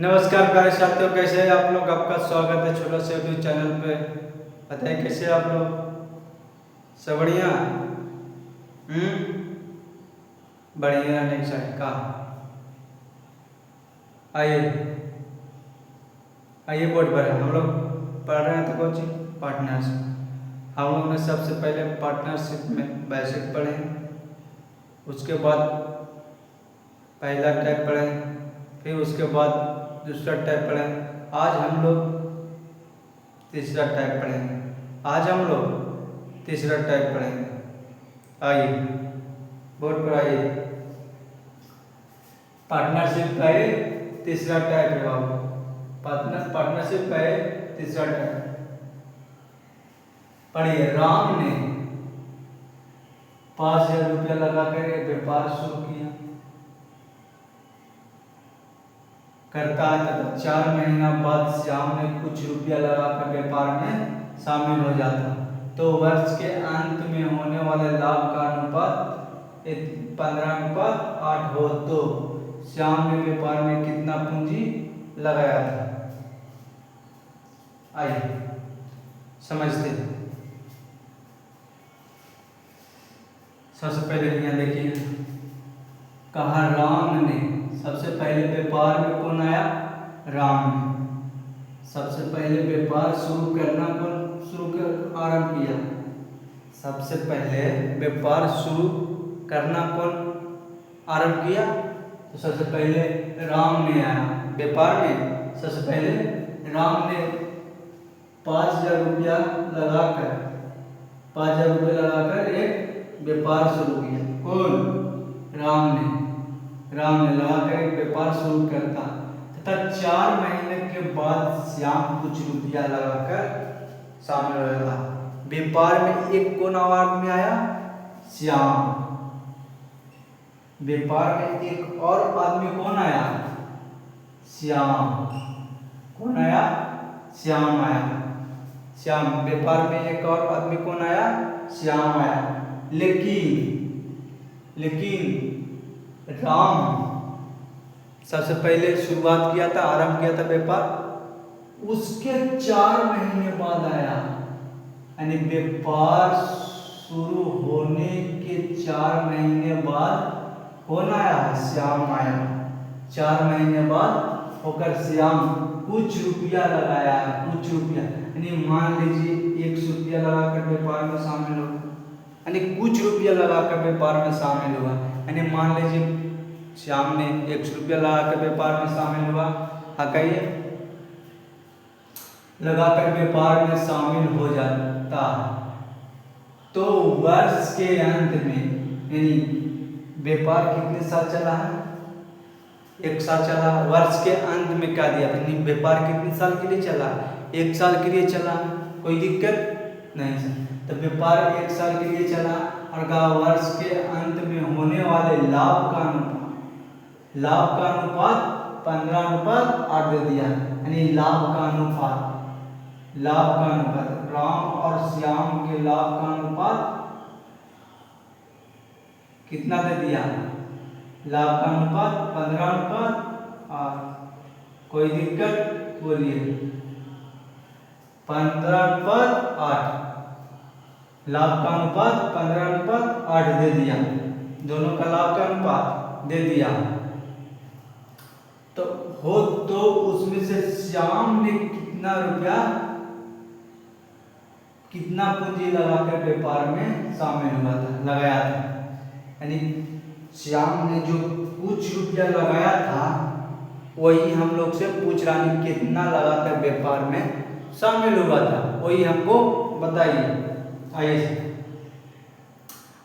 नमस्कार प्यारे साथियों, कैसे हैं आप लोग। आपका स्वागत है छोटा से यूट्यूब चैनल पे। बताइए कैसे हैं आप लोग, सब बढ़िया। बढ़िया रहने चाहिए का। आइए आइए बोर्ड पर है। हम लोग पढ़ रहे हैं तो कौन सी पार्टनरशिप। हम लोग ने सबसे पहले पार्टनरशिप में बेसिक पढ़े, उसके बाद पहला टाइप पढ़े, फिर उसके बाद दूसरा टाइप पढ़े। आज हम लोग तीसरा टाइप पढ़ेंगे। आइए बोर्ड पर आइए। पार्टनरशिप का ये तीसरा टाइप है बाबू। पार्टनरशिप का ये तीसरा टाइप पढ़िए। राम ने 5,000 रुपया लगाकर एक व्यापार शुरू किया करता है तथा 4 महीना बाद श्याम ने कुछ रुपया लगाकर व्यापार में शामिल हो जाता, तो वर्ष के अंत में होने वाले लाभ का अनुपात 15:8 हो, तो श्याम ने व्यापार में कितना पूंजी लगाया था। आइए समझते हैं। सबसे पहले यहाँ देखिए, कहा राम ने। सबसे पहले व्यापार में कौन आया? राम ने। सबसे पहले व्यापार आरंभ किया। सबसे पहले व्यापार शुरू करना कौन आरंभ किया? तो सबसे पहले राम ने आया व्यापार में। सबसे पहले राम ने 5,000 रुपया लगाकर 5,000 रुपया लगाकर एक व्यापार शुरू किया। कौन? राम ने लगाकर एक व्यापार शुरू करता तथा 4 महीने के बाद श्याम कुछ रुपया लगाकर शामिल हो गया। व्यापार में एक कौन आदमी आया? श्याम। व्यापार में एक और आदमी कौन आया? श्याम। कौन आया? श्याम आया। श्याम। व्यापार में एक और आदमी कौन आया? श्याम आया। लेकिन राम सबसे पहले शुरुआत किया था, आरंभ किया था व्यापार। उसके 4 महीने बाद आया, यानी व्यापार शुरू होने के 4 महीने बाद कौन आया? श्याम आया। 4 महीने बाद होकर श्याम कुछ रुपया लगाया है। कुछ रुपया यानी मान लीजिए 100 रुपया लगाकर व्यापार में शामिल हो, यानी कुछ रुपया लगाकर व्यापार में शामिल हुआ। यानी मान लीजिए श्याम ने 100 रुपया लगाकर व्यापार में शामिल हुआ। हाँ कहिए। लगाकर व्यापार में शामिल हो जाता, तो वर्ष के अंत में, यानी व्यापार कितने साल चला है? 1 साल चला। वर्ष के अंत में क्या दिया था? व्यापार कितने साल के लिए चला? 1 साल के लिए चला। कोई दिक्कत नहीं है। तो व्यापार 1 साल के लिए चला और कहा वर्ष के अंत में होने वाले लाभ का अनुपात 15:8 दे दिया। यानी लाभ का अनुपात राम और श्याम के लाभ का अनुपात कितना दे दिया? लाभ का अनुपात 15:8। कोई दिक्कत? बोलिए। 15:8 लाभ का अनुपात 15:8 दे दिया। दोनों का लाभ का अनुपात दे दिया। तो उसमें से श्याम ने कितना पूंजी लगाकर व्यापार में शामिल हुआ था, लगाया था। यानी श्याम ने जो कुछ रुपया लगाया था वही हम लोग से पूछ रहा है कितना लगाकर व्यापार में शामिल हुआ था, वही हमको बताइए।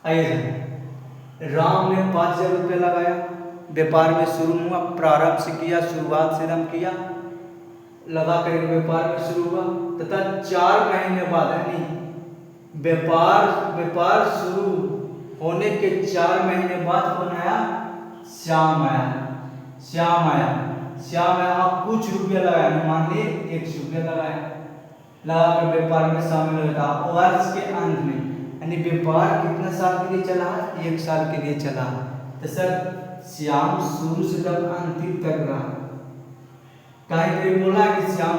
आइए। राम ने 5,000 रुपया लगाया, व्यापार में शुरू हुआ, प्रारंभ से किया, शुरुआत से दम किया, लगा कर व्यापार में शुरू हुआ तथा 4 महीने बाद, यानी व्यापार शुरू होने के 4 महीने बाद कौन आया? श्याम आया। आप कुछ रुपया लगाया, मान लीजिए 100 रुपया लगाकर व्यापार में शामिल हुआ था वर्ष के अंत में। यानी व्यापार कितने साल के लिए चला? 1 साल के लिए चला। तो सर श्याम शुरू से जब अंतिम तक रहा, कहीं पे बोला कि श्याम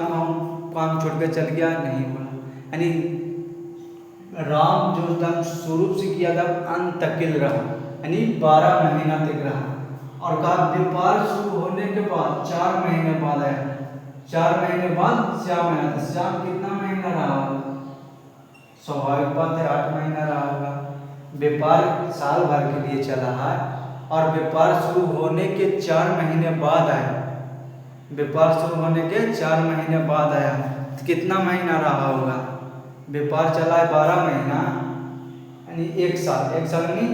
काम छोड़ कर चल गया, नहीं बोला। यानी राम जो था शुरू से किया था अंत तक रहा, यानी 12 महीना तक रहा। और कहा व्यापार शुरू होने के बाद 4 महीने बाद आया, 4 महीने बाद श्याम आया। तो श्याम कितना महीना रहा होगा? स्वाभाविक बात है 8 महीना रहा होगा। व्यापार साल भर के लिए चला है और व्यापार शुरू होने के 4 महीने बाद आया। व्यापार शुरू होने के 4 महीने बाद आया, तो कितना महीना रहा होगा? व्यापार चला है 12 महीना, यानी 1 साल, 1 साल यानी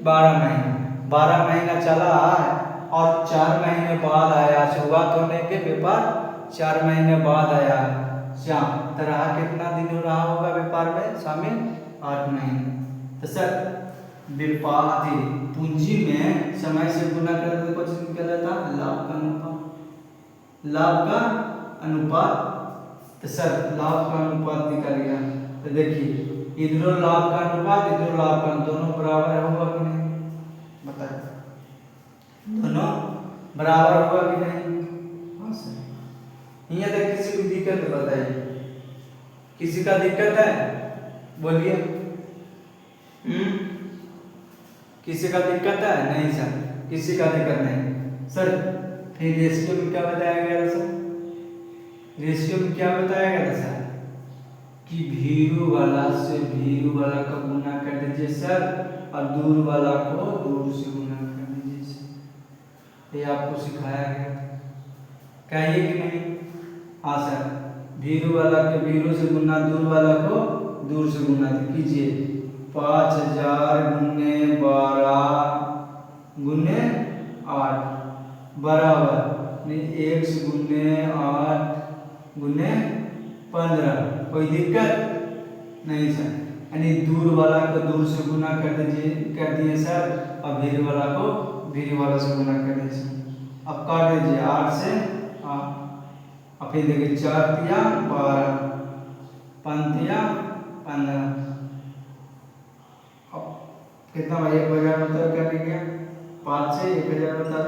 12 महीने, 12 महीना चला है और 4 महीने बाद आया। शुरुआत होने के व्यापार 4 महीने बाद आया श्याम। तो रहा कितना दिन रहा होगा व्यापार में शामिल? 8 महीने। तो सर व्यापार पूंजी में समय से गुना करते कुछ निकल जाता लाभ का अनुपात, लाभ का अनुपात। तो सर लाभ का अनुपात निकल गया। तो देखिए इधर लाभ का अनुपात, इधर लाभ का, दोनों बराबर होगा कि नहीं? बताइए, दोनों बराबर होगा कि नहीं? हाँ सर। यहाँ तक किसी को दिक्कत बताइए, किसी का दिक्कत है? बोलिए। किसी का दिक्कत है? नहीं सर, किसी का दिक्कत नहीं। सर फिर रेशियो में क्या बताया गया था सर? रेशियो में क्या बताया गया था सर? कि भीरू वाला से भीरू वाला का गुना कर दीजिए सर, और दूर वाला को दूर से गुना कर दीजिए सर। ये आपको सिखाया गया, कहिए कि नहीं? हाँ सर, भीरू वाला के भीरू से गुना, दूर वाला को दूर से गुना कीजिए। 5000 गुने 12 गुने 8 बराबर 1 गुने 8 गुने 15। कोई दिक्कत नहीं सर। यानी दूर वाला को दूर से गुना कर दिए सर, और भीड़ वाला को भीड़ वाला से गुना कर दीजिए सर। अब काट दीजिए 8 से 8, और फिर देखिए 4 तिया 12, 5 तिया 15। अब कितना 1000 मतलब क्या लिख गया? 5 से 1000 मतलब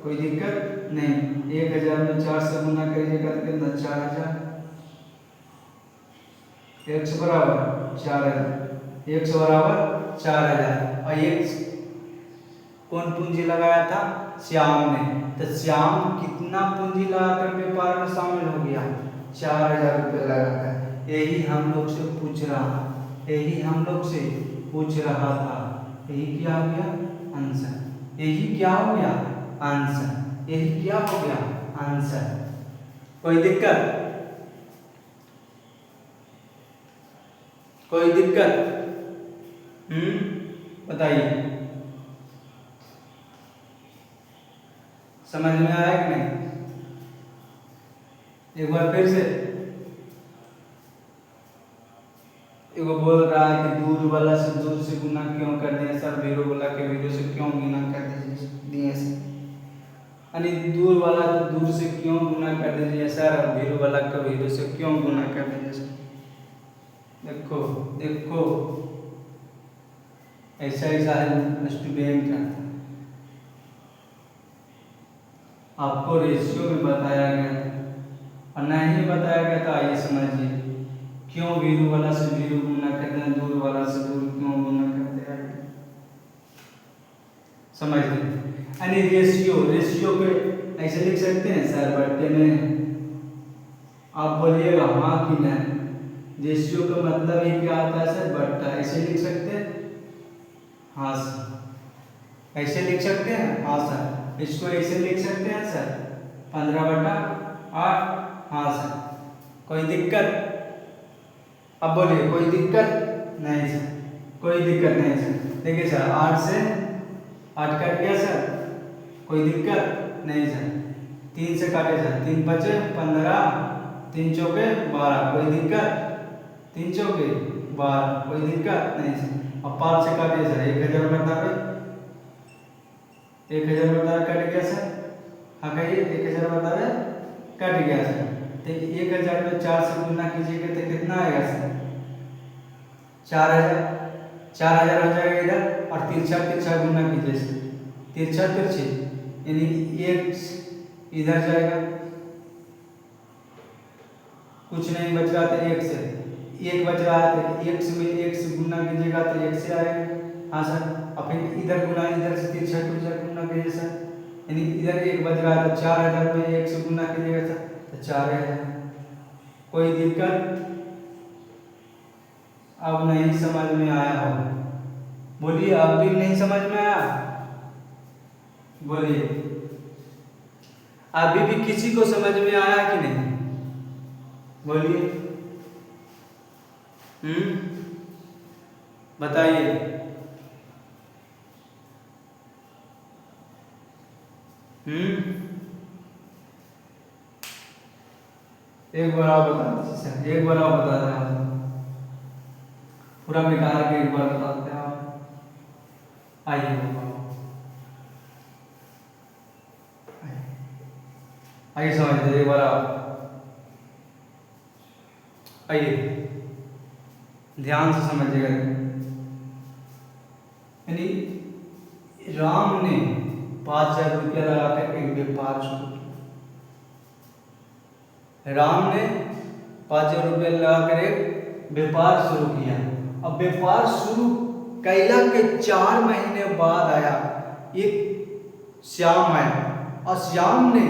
कोई दिक्कत नहीं। 1000 में 4 से गुना करिएगा तो कितना? 4000। 100 बराबर 4000, 100 बराबर 4000। और ये कौन पूंजी लगाया था? श्याम ने। तो श्याम कितना पूंजी लगाकर व्यापार में शामिल हो गया? 4000 रुपये लगाकर। यही हम लोग से पूछ रहा, यही हम लोग से पूछ रहा था। यही क्या हो गया? आंसर। यही क्या हो गया? आंसर। यही क्या हो गया? आंसर। कोई दिक्कत? कोई दिक्कत? बताइए, समझ में आया कि नहीं? एक बार फिर से। एगो बोल रहा है कि दूर वाला से दूर से गुना क्यों कर दिए सर? भीरू वाला के भीरू से क्यों गुना कर दिए सर? यानी दूर वाला तो दूर से क्यों गुना कर दीजिए सर, और भीरू वाला का भीरू से क्यों गुना कर दीजिए सर? देखो देखो, ऐसा ऐसा है स्टूडेंट रहता है। आपको रेशियो में बताया गया था और नहीं बताया गया था। आइए समझिए क्यों भीरू वाला से भीरू गुना करते हैं, दूर वाला से दूर क्यों गुना करते हैं, समझ लें। यानी रेशियो के ऐसे लिख सकते हैं सर बट्टे में? आप बोलिएगा हाँ कि नहीं। रेशियो का मतलब ये क्या होता है सर? बट्टा। ऐसे लिख सकते हैं? हाँ सर। ऐसे लिख सकते हैं? हाँ सर। इसको ऐसे लिख सकते हैं सर? 15/8। हाँ सर। कोई दिक्कत? अब बोलिए, कोई दिक्कत नहीं सर? कोई दिक्कत नहीं सर। देखिए सर 8 से 8 कट गया सर, कोई दिक्कत नहीं सर। 3 से काटे सर, 3 बचे 15, 3 चौके 12, कोई दिक्कत? 3 चौके 12, कोई दिक्कत नहीं सर। और 5 से काटे सर, 1000 बतावे, 1000 बतावे कट गया सर। हाँ कहिए, 1000 बतावे कट गया सर। तो 1000 में 4 से गुना कीजिएगा तो कितना आएगा सर? 4000। 4000 हो जाएगा इधर, और तिरछा गुना कीजिए सर, तिरछे यानी 1 इधर जाएगा, कुछ नहीं बच रहा था एक से, एक बच रहा था, एक से एक से गुना कीजिएगा तो एक से आएगा। हाँ सर, अब फिर इधर गुना, इधर से तिरछठ गुना कीजिए सर, यानी इधर एक बच रहा है तो 4000 में एक से गुना कीजिएगा सर तो 4000। कोई दिक्कत अब नहीं समझ में आया हो? बोलिए, अब भी नहीं समझ में आया? बोलिए, अभी भी किसी को समझ में आया कि नहीं? बोलिए, बताइए। एक बार आप बता दीजिए सर, एक बार आप बता दें, पूरा बेकार के एक बार बता देते हैं आप। आइए आइए समझ लीजिए एक बार आप, आइए ध्यान से समझिएगा। यानी राम ने 5000 रुपया लगाकर एक व्यापार शुरू किया। राम ने 5000 रुपया लगाकर एक व्यापार शुरू किया। अब व्यापार शुरू कैला के 4 महीने बाद आया एक श्याम आया, और श्याम ने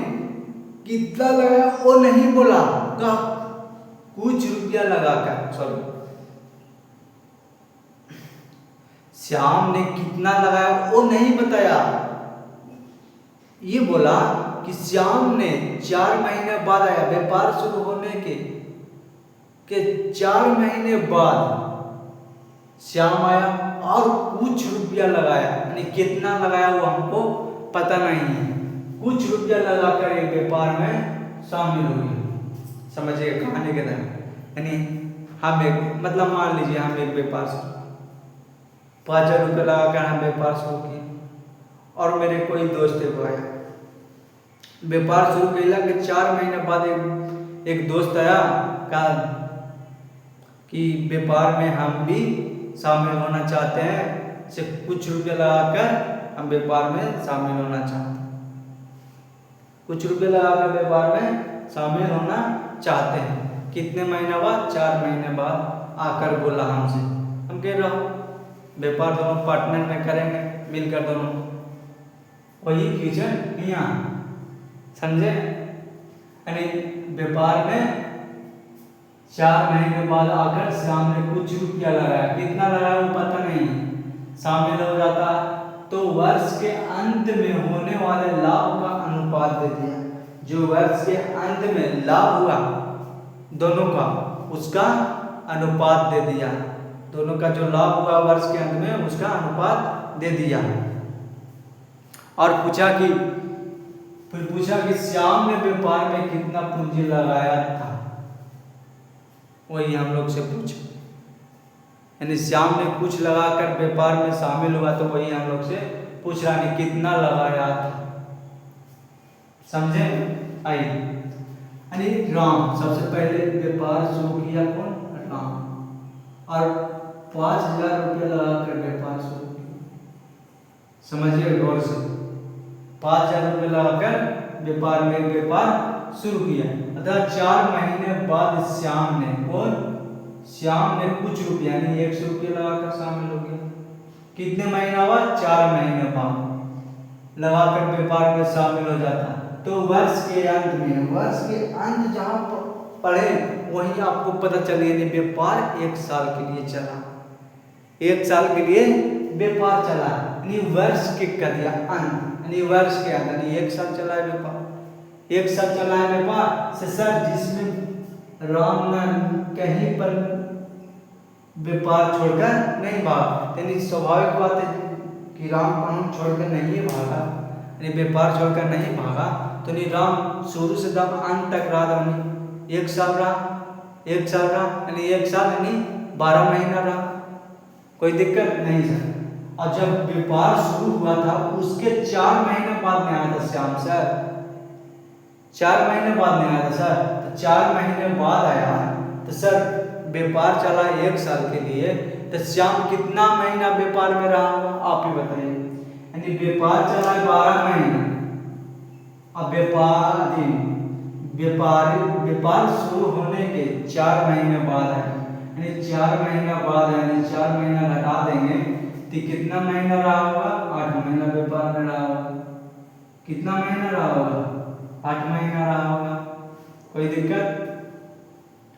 कितना लगाया वो नहीं बोला, का कुछ रुपया लगाकर, सॉरी, श्याम ने कितना लगाया वो नहीं बताया, ये बोला कि श्याम ने 4 महीने बाद आया, व्यापार शुरू होने के 4 महीने बाद श्याम आया और कुछ रुपया लगाया, यानी कितना लगाया वो हमको पता नहीं है, कुछ रुपया लगाकर एक व्यापार में शामिल हो गया। समझिए कहानी के तरह, यानी हम एक, मतलब मान लीजिए हम एक व्यापार से 5000 रुपये लगाकर हम व्यापार शुरू किए, और मेरे कोई दोस्त को आया, व्यापार शुरू किया कि 4 महीने बाद एक दोस्त आया, कहा कि व्यापार में हम भी शामिल होना चाहते हैं, से कुछ रुपये लगाकर हम व्यापार में शामिल होना चाहते हैं, कुछ रुपये लगाकर व्यापार में शामिल होना चाहते हैं। कितने महीने बाद? 4 महीने बाद आकर बोला हमसे। हम कह रहे हो व्यापार दोनों पार्टनर में करेंगे, मिलकर दोनों, वही फ्यूचर यहाँ, समझे? यानी व्यापार में 4 महीने बाद आकर श्याम ने कुछ रुपया लगाया, कितना लगाया वो पता नहीं, शामिल हो जाता तो वर्ष के अंत में होने वाले लाभ का अनुपात दे दिया, जो वर्ष के अंत में लाभ हुआ दोनों का, उसका अनुपात दे दिया, दोनों का जो लाभ हुआ वर्ष के अंत में उसका अनुपात दे दिया। और फिर पूछा कि श्याम ने व्यापार में कितना पूंजी लगाया था, वही हम लोग से पूछा, यानी श्याम ने कुछ लगाकर व्यापार में शामिल हुआ, तो वही हम लोग से पूछ रहा है कितना लगाया था, समझे? आइए, यानी राम सबसे पहले व्यापार शुरू किया, कौन? राम, और 5000 रुपया लगाकर व्यापार शुरू किया, समझिए गौर से, 5000 रुपये लगाकर व्यापार में व्यापार शुरू किया। अतः 4 महीने बाद श्याम ने कुछ रुपया, यानी 100 रुपये लगाकर शामिल हो गया। कितने महीना बाद? 4 महीने बाद लगाकर व्यापार में शामिल हो जाता, तो वर्ष के अंत जहाँ पढ़े वही आपको पता चले, यानी व्यापार 1 साल के लिए चला, 1 साल के लिए व्यापार चला, यानी वर्ष के कदिया अंत, यानी वर्ष के अंत, यानी 1 साल चला है व्यापार, 1 साल चला है व्यापार से सर, जिसमें राम न कहीं पर व्यापार छोड़कर नहीं भागा, यानी स्वाभाविक बात है कि राम को छोड़कर नहीं भागा, यानी व्यापार छोड़कर नहीं भागा, तो नहीं राम शुरू से दम अंत तक रहा, यानी 1 साल रहा, 1 साल रहा, यानी 1 साल यानी 12 महीना रहा, कोई दिक्कत नहीं सर। और जब व्यापार शुरू हुआ था उसके 4 महीने बाद में आया था श्याम सर, 4 महीने बाद में आया था सर, तो 4 महीने बाद आया तो सर व्यापार चला 1 साल के लिए, तो श्याम कितना महीना व्यापार में रहा होगा आप ही बताइए, यानी व्यापार चला 12 महीना, अब व्यापार शुरू होने के 4 महीने बाद है, यानी 4 महीना बाद, यानी 4 महीना घटा देंगे तो कितना महीना रहा होगा? 8 महीना व्यापार में रहा होगा। कितना महीना रहा होगा? 8 महीना रहा होगा। कोई दिक्कत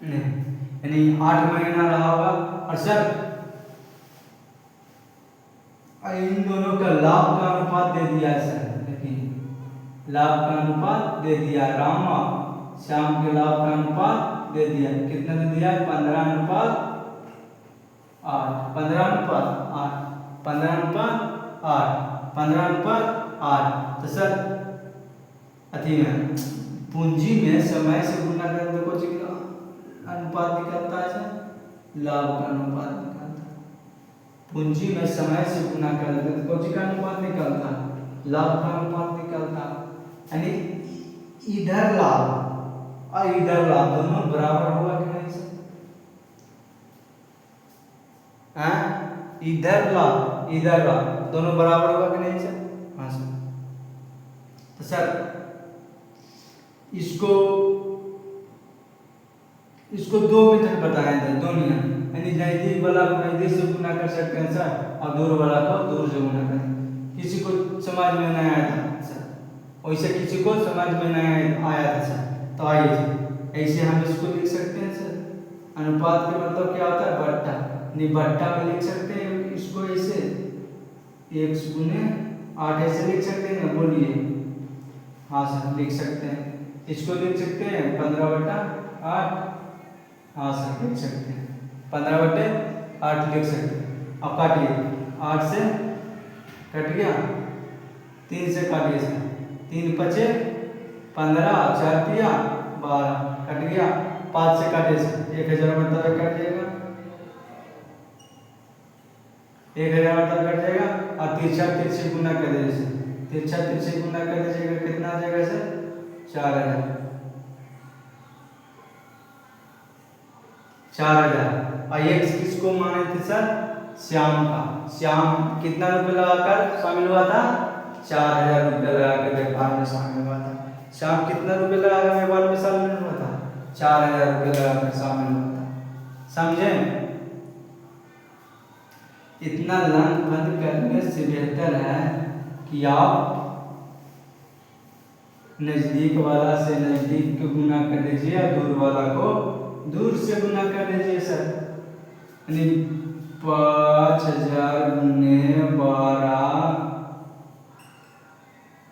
नहीं, यानी 8 महीना रहा होगा। और सर इन दोनों का लाभ का अनुपात दे दिया है सर, लेकिन लाभ का अनुपात दे दिया, राम और श्याम के लाभ का अनुपात दे दिया। कितना दे दिया? 15:8, 15:8। तो सर अति में पूंजी में समय से गुना करने को अनुपात निकलता है सर, लाभ का अनुपात निकलता है। पूंजी में समय से गुना करते तो कौन का अनुपात निकलता? लाभ का अनुपात निकलता। यानी इधर लाभ और इधर लाभ दोनों बराबर होगा कि नहीं सर? हाँ, इधर लाभ दोनों बराबर होगा कि नहीं सर? हाँ सर। तो सर इसको दो मेथड बताए थे, दो नियम, यानी नजदीक वाला को नजदीक से गुना कर सकते हैं सर, और दूर वाला को दूर से गुना कर। किसी को समझ में नहीं आया था सर, वैसे किसी को समझ में नहीं आया था सर, तो आइए ऐसे हम इसको लिख सकते हैं सर। अनुपात के मतलब क्या होता है? बट्टा, नहीं बट्टा में लिख सकते हैं इसको ऐसे 1/8 ऐसे लिख सकते हैं ना, बोलिए। हाँ सर लिख सकते हैं, इसको लिख सकते हैं 15/8। हाँ सर लिख सकते हैं 15/8 लिख सकते हैं। अब काटिए, 8 से कट गया, 3 से काटिए सर, 3 5 15, 4 दिया 12, कट गया। 5 से काटिए सर, 1000 मतलब कट जाएगा, 1000 मतलब कट जाएगा। और तिरछा गुना कर दीजिए, तिरछा गुना कर दीजिएगा, कितना आ जाएगा सर? 4000। 4000। और एक्स किसको माने थे सर? श्याम का। श्याम कितना रुपये लगाकर शामिल हुआ था? 4000 रुपये लगाकर व्यापार में शामिल हुआ था। श्याम कितना रुपये लगाकर व्यापार में शामिल हुआ था? 4000 रुपये लगाकर शामिल हुआ था। समझे? इतना लाइन बंद करने से बेहतर है कि आप नजदीक वाला से नजदीक को गुना कर दीजिए और दूर वाला को दूर से गुना कर दीजिए सर। यानी 5000 गुने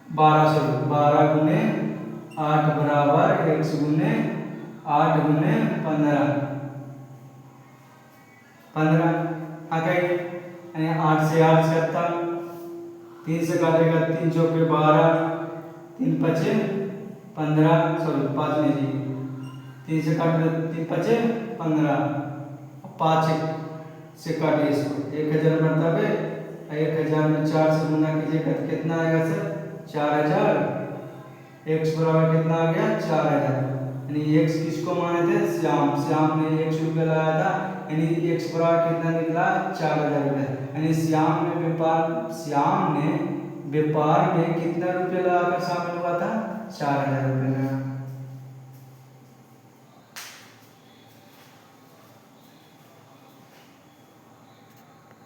12 गुने 8 बराबर 1 गुने 8 गुने 15 आ गए। 8 से 8 करता, 3 से काटेगा, 3 चौके 12, 3 5 15, सॉरी 5 लीजिए, 3 से काट दो, 3 5 15, 5 से काटिए इसको, 1000 मतलब है, 1000 में 4 से गुना कीजिएगा तो कितना आएगा सर? 4000। x बराबर कितना आ गया? 4000। यानी x किसको माने थे? श्याम। श्याम ने 100 रुपये लगाया था, यानी x बराबर कितना निकला? 4000 रुपये। यानी श्याम ने व्यापार में कितना रुपये लगाकर शामिल हुआ था? 4000 रुपये लगा।